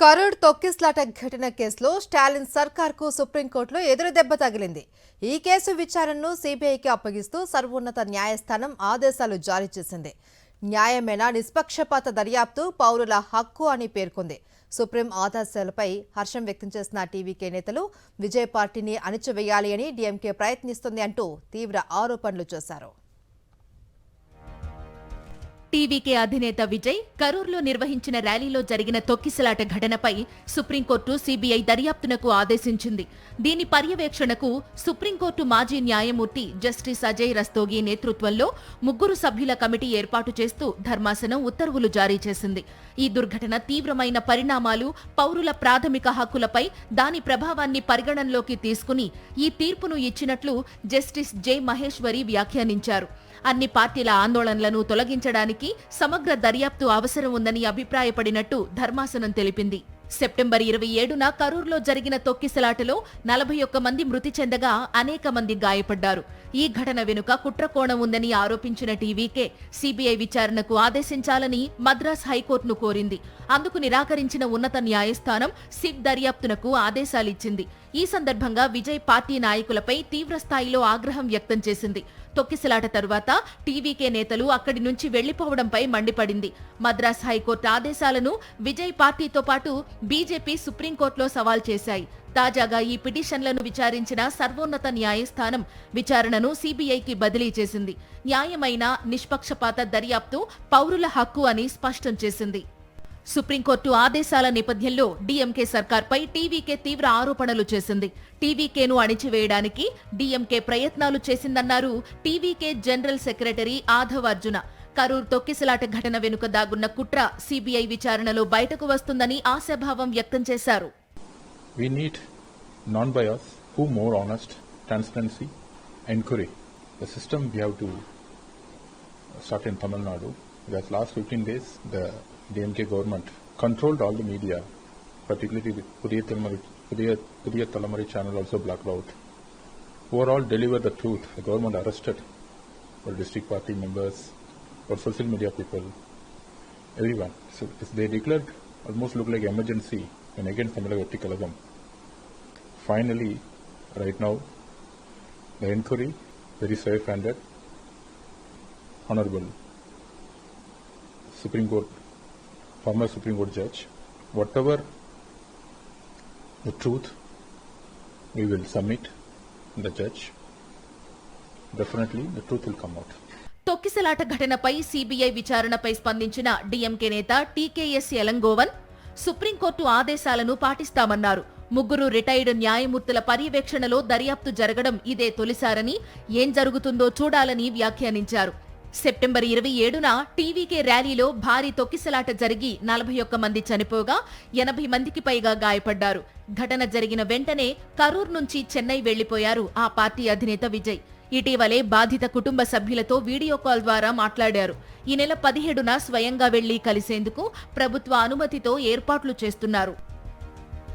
కరూర్ తొక్కిస్లాట ఘటన కేసులో స్టాలిన్ సర్కార్కు సుప్రీంకోర్టులో ఎదురు దెబ్బ తగిలింది. ఈ కేసు విచారణను సీబీఐకి అప్పగిస్తూ సర్వోన్నత న్యాయస్థానం ఆదేశాలు జారీ చేసింది. న్యాయమైన నిష్పక్షపాత దర్యాప్తు పౌరుల హక్కు అని పేర్కొంది. సుప్రీం ఆదేశాలపై హర్షం వ్యక్తం చేసిన టీవీకే నేతలు విజయ్ పార్టీని అణిచివేయాలి అని డీఎంకే ప్రయత్నిస్తుంది అంటూ తీవ్ర ఆరోపణలు చేశారు. టీవీకే అధినేత విజయ్ కరూర్లో నిర్వహించిన ర్యాలీలో జరిగిన తొక్కిసలాట ఘటనపై సుప్రీంకోర్టు సీబీఐ దర్యాప్తునకు ఆదేశించింది. దీని పర్యవేక్షణకు సుప్రీంకోర్టు మాజీ న్యాయమూర్తి జస్టిస్ అజయ్ రస్తోగి నేతృత్వంలో 3 సభ్యుల కమిటీ ఏర్పాటు చేస్తూ ధర్మాసనం ఉత్తర్వులు జారీ చేసింది. ఈ దుర్ఘటన తీవ్రమైన పరిణామాలు, పౌరుల ప్రాథమిక హక్కులపై దాని ప్రభావాన్ని పరిగణనలోకి తీసుకుని ఈ తీర్పును ఇచ్చినట్లు జస్టిస్ జె మహేశ్వరి వ్యాఖ్యానించారు. అన్ని పార్టీల ఆందోళనలను తొలగించడానికి సమగ్ర దర్యాప్తు అవసరం ఉందని అభిప్రాయపడినట్టు ధర్మాసనం తెలిపింది. సెప్టెంబర్ 27న కరూర్లో జరిగిన తొక్కిసలాటలో 41 మంది మృతి చెందగా అనేక మంది గాయపడ్డారు. ఈ ఘటన వెనుక కుట్రకోణం ఉందని ఆరోపించిన టీవీకే సీబీఐ విచారణకు ఆదేశించాలని మద్రాస్ హైకోర్టును కోరింది. అందుకు నిరాకరించిన ఉన్నత న్యాయస్థానం సిట్ దర్యాప్తునకు ఆదేశాలిచ్చింది. ఈ సందర్భంగా విజయ్ పార్టీ నాయకులపై తీవ్రస్థాయిలో ఆగ్రహం వ్యక్తం చేసింది. తొక్కిసలాట తరువాత టీవీకే నేతలు అక్కడి నుంచి వెళ్లిపోవడంపై మండిపడింది. మద్రాస్ హైకోర్టు ఆదేశాలను విజయ్ పార్టీతో పాటు బీజేపీ సుప్రీంకోర్టులో సవాల్ చేశాయి. తాజాగా ఈ పిటిషన్లను విచారించిన సర్వోన్నత న్యాయస్థానం విచారణను సీబీఐకి బదిలీ చేసింది. న్యాయమైన నిష్పక్షపాత దర్యాప్తు పౌరుల హక్కు అని స్పష్టం చేసింది. సుప్రీంకోర్టు ఆదేశాల నేపథ్యంలో డీఎంకే సర్కార్పై టీవీకే తీవ్ర ఆరోపణలు చేసింది. టీవీకేను అణిచివేయడానికి డీఎంకే ప్రయత్నాలు చేసిందన్నారు టీవీకే జనరల్ సెక్రటరీ ఆధవ్ అర్జున. కరూర్ తొక్కిసలాట ఘటన వెనుక దాగున్న కుట్ర సీబీఐ విచారణలో బయటకు వస్తుందని ఆశాభావం వ్యక్తం చేశారు. We need non-bias, who more honest, transparency, inquiry. The system we have to start in Tamil Nadu. Because last 15 days, the DMK government controlled all the media, particularly the Pudhiya Thalamari channel also blacked out. Overall, deliver the truth. The government arrested for district party members, for social media people, everyone. So they declared almost look like emergency and against Tamil verticalism. Finally, right now, the inquiry, very safe-handed, honorable Supreme Court, former Supreme Court judge, whatever the truth, we will submit the judge. Definitely, the truth will come out. తొక్కిసలాట ఘటనపై CBI విచారణపై స్పందించిన DMK నేత TKS Elangovan supreme court ఆదేశాలను పాటిస్తామన్నారు. 3 retired న్యాయమూర్తుల పర్యవేక్షణలో దర్యాప్తు జరగడం ఇదే తొలిసారని, ఏం జరుగుతుందో చూడాలని వ్యాఖ్యానించారు. సెప్టెంబర్ 27న టీవీకే ర్యాలీలో భారీ తొక్కిసలాట జరిగి 41 మంది చనిపోగా 80 మందికి పైగా గాయపడ్డారు. ఘటన జరిగిన వెంటనే కరూర్ నుంచి చెన్నై వెళ్లిపోయారు ఆ పార్టీ అధినేత విజయ్. ఇటీవలే బాధిత కుటుంబ సభ్యులతో వీడియో కాల్ ద్వారా మాట్లాడారు. ఈ నెల 17న స్వయంగా వెళ్లి కలిసేందుకు ప్రభుత్వ అనుమతితో ఏర్పాట్లు చేస్తున్నారు.